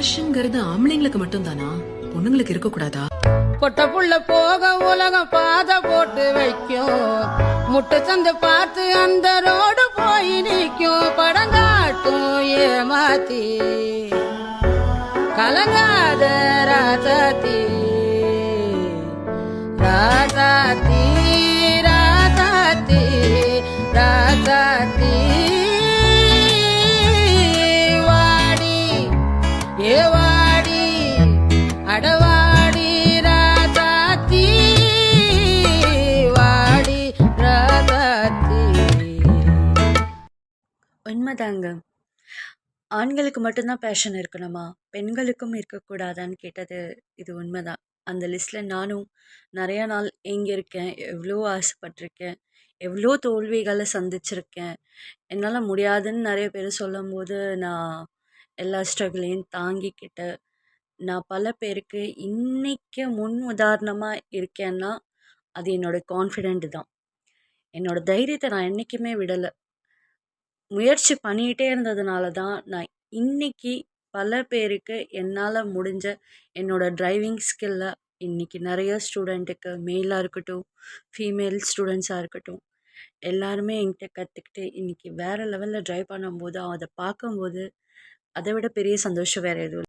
பேஷன்ங்கிறது ஆம்பளைங்களுக்கு மட்டும் தானா? பொண்ணுங்களுக்கு இருக்க கூடாதா? பொட்ட புள்ள போக உலகம் பாத போட்டு வைக்கும். முட்டை சந்து பார்த்து அந்த ரோடு போய் நிற்கும். படங்காட்டும் ஏமாத்தி கலங்காத ராசாத்தி ராசாத்தி ராசாத்தி ராசாத்தி வாடி ஏ வாடி அடவாடி ராசாத்தி வாடி ராசாத்தி. உண்மைதாங்க. ஆண்களுக்கு மட்டும்தான் பேஷன் இருக்கணுமா? பெண்களுக்கும் இருக்கக்கூடாதான்னு கேட்டது இது உண்மைதான். அந்த லிஸ்ட்டில் நானும் நிறையா நாள் ஏங்கியிருக்கேன். எவ்வளோ ஆசைப்பட்டிருக்கேன். எவ்வளோ தோல்விகளை சந்திச்சிருக்கேன். என்னால் முடியாதுன்னு நிறைய பேர் சொல்லும்போது நான் எல்லா ஸ்ட்ரகிளையும் தாங்கிக்கிட்டு நான் பல பேருக்கு இன்னைக்கு முன் உதாரணமாக இருக்கேன்னா அது என்னோடய கான்ஃபிடென்ட் தான். என்னோடய தைரியத்தை நான் என்றைக்குமே விடலை. முயற்சி பண்ணிகிட்டே இருந்ததுனால தான் நான் இன்னைக்கு பல பேருக்கு என்னால் முடிஞ்ச என்னோடய டிரைவிங் ஸ்கில்லை இன்றைக்கி நிறைய ஸ்டூடெண்ட்டுக்கு மேலாக இருக்கட்டும், ஃபீமேல் ஸ்டூடெண்ட்ஸாக இருக்கட்டும், எல்லாருமே என்கிட்ட கற்றுக்கிட்டு இன்றைக்கி வேறு லெவலில் ட்ரைவ் பண்ணும்போது அதை பார்க்கும்போது அதை விட பெரிய சந்தோஷம் வேறு எதுவும் இல்லை.